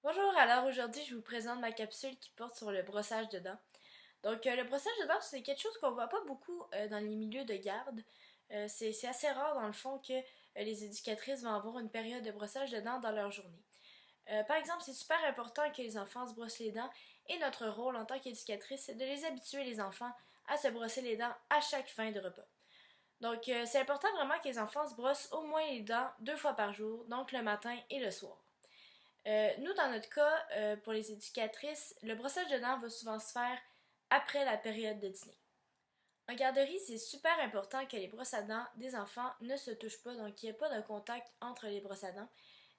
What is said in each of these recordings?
Bonjour, alors aujourd'hui je vous présente ma capsule qui porte sur le brossage de dents. Le brossage de dents c'est quelque chose qu'on voit pas beaucoup dans les milieux de garde. C'est assez rare dans le fond que les éducatrices vont avoir une période de brossage de dents dans leur journée. Par exemple, c'est super important que les enfants se brossent les dents et notre rôle en tant qu'éducatrice c'est de les habituer les enfants à se brosser les dents à chaque fin de repas. C'est important vraiment que les enfants se brossent au moins les dents 2 fois par jour, donc le matin et le soir. Nous, dans notre cas, pour les éducatrices, le brossage de dents va souvent se faire après la période de dîner. En garderie, c'est super important que les brosses à dents des enfants ne se touchent pas, donc qu'il n'y ait pas de contact entre les brosses à dents.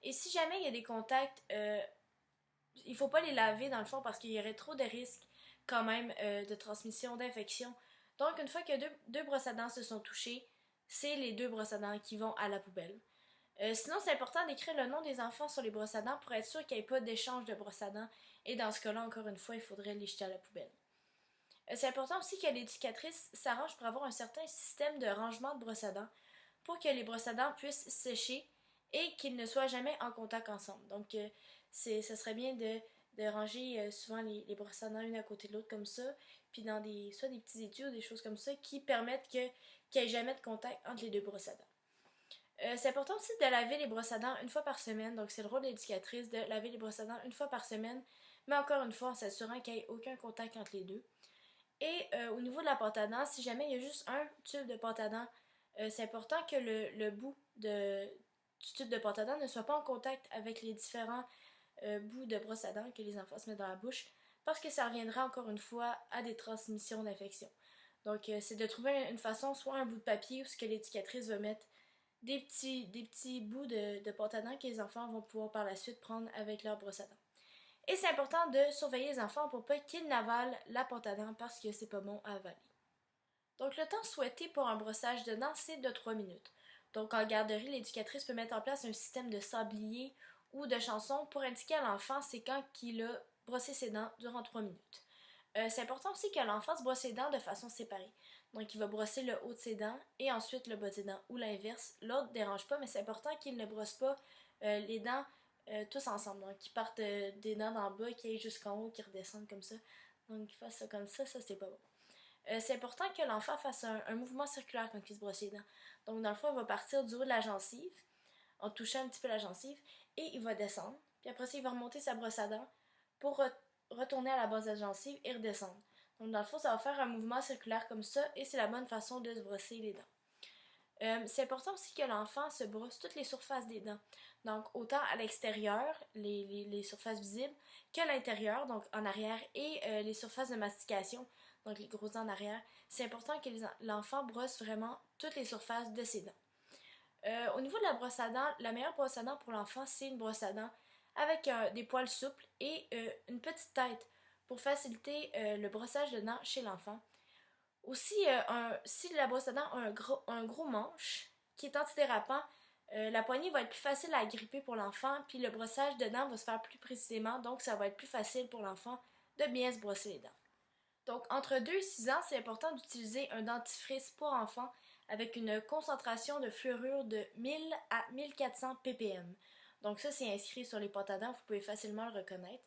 Et si jamais il y a des contacts, il ne faut pas les laver dans le fond parce qu'il y aurait trop de risques quand même de transmission d'infection. Donc, une fois que deux brosses à dents se sont touchées, c'est les deux brosses à dents qui vont à la poubelle. Sinon, c'est important d'écrire le nom des enfants sur les brosses à dents pour être sûr qu'il n'y ait pas d'échange de brosses à dents. Et dans ce cas-là, encore une fois, il faudrait les jeter à la poubelle. C'est important aussi que l'éducatrice s'arrange pour avoir un certain système de rangement de brosses à dents pour que les brosses à dents puissent sécher et qu'ils ne soient jamais en contact ensemble. Ça serait bien de ranger souvent les brosses à dents une à côté de l'autre comme ça, puis dans soit des petits étuis ou des choses comme ça qui permettent qu'il n'y ait jamais de contact entre les deux brosses à dents. C'est important aussi de laver les brosses à dents 1 fois par semaine. Donc, c'est le rôle de l'éducatrice de laver les brosses à dents 1 fois par semaine, mais encore une fois, en s'assurant qu'il n'y ait aucun contact entre les deux. Et au niveau de la pâte à dents, si jamais il y a juste un tube de pâte à dents, c'est important que le bout du tube de pâte à dents ne soit pas en contact avec les différents bouts de brosse à dents que les enfants se mettent dans la bouche, parce que ça reviendra encore une fois à des transmissions d'infection. C'est de trouver une façon, soit un bout de papier ou ce que l'éducatrice va mettre des petits bouts de pâte à dents que les enfants vont pouvoir par la suite prendre avec leur brosse à dents. Et c'est important de surveiller les enfants pour pas qu'ils n'avalent la pâte à dents parce que c'est pas bon à avaler. Donc le temps souhaité pour un brossage de dents, c'est de 3 minutes. Donc en garderie, l'éducatrice peut mettre en place un système de sablier ou de chanson pour indiquer à l'enfant c'est quand qu'il a brossé ses dents durant 3 minutes. C'est important aussi que l'enfant se brosse les dents de façon séparée. Donc, il va brosser le haut de ses dents et ensuite le bas des dents ou l'inverse. L'autre ne dérange pas, mais c'est important qu'il ne brosse pas les dents tous ensemble. Donc, qu'ils partent des dents d'en bas, qu'ils aillent jusqu'en haut, qu'ils redescendent comme ça. Donc, qu'il fasse ça comme ça c'est pas bon. C'est important que l'enfant fasse un mouvement circulaire quand il se brosse les dents. Donc, dans le fond, il va partir du haut de la gencive, en touchant un petit peu la gencive, et il va descendre. Puis après ça, il va remonter sa brosse à dents pour retourner à la base de la gencive et redescendre. Donc, dans le fond, ça va faire un mouvement circulaire comme ça et c'est la bonne façon de se brosser les dents. C'est important aussi que l'enfant se brosse toutes les surfaces des dents. Donc, autant à l'extérieur, les surfaces visibles, qu'à l'intérieur, donc en arrière, et les surfaces de mastication, donc les grosses dents en arrière. C'est important que l'enfant brosse vraiment toutes les surfaces de ses dents. Au niveau de la brosse à dents, la meilleure brosse à dents pour l'enfant, c'est une brosse à dents avec des poils souples et une petite tête pour faciliter le brossage de dents chez l'enfant. Aussi, si la brosse à dents a un gros manche qui est antidérapant, la poignée va être plus facile à gripper pour l'enfant, puis le brossage de dents va se faire plus précisément, donc ça va être plus facile pour l'enfant de bien se brosser les dents. Donc, entre 2 et 6 ans, c'est important d'utiliser un dentifrice pour enfants avec une concentration de fluorure de 1000 à 1400 ppm. Donc ça, c'est inscrit sur les pâtes à dents, vous pouvez facilement le reconnaître.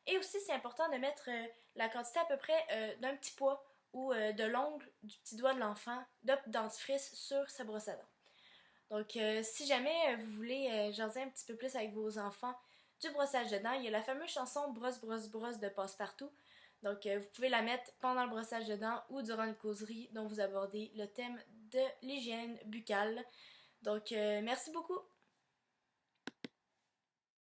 Et aussi, c'est important de mettre la quantité à peu près d'un petit pois ou de l'ongle du petit doigt de l'enfant de dentifrice sur sa brosse à dents. Si jamais vous voulez jaser un petit peu plus avec vos enfants du brossage de dents, il y a la fameuse chanson Brosse, brosse, brosse de Passepartout. Vous pouvez la mettre pendant le brossage de dents ou durant une causerie dont vous abordez le thème de l'hygiène buccale. Merci beaucoup.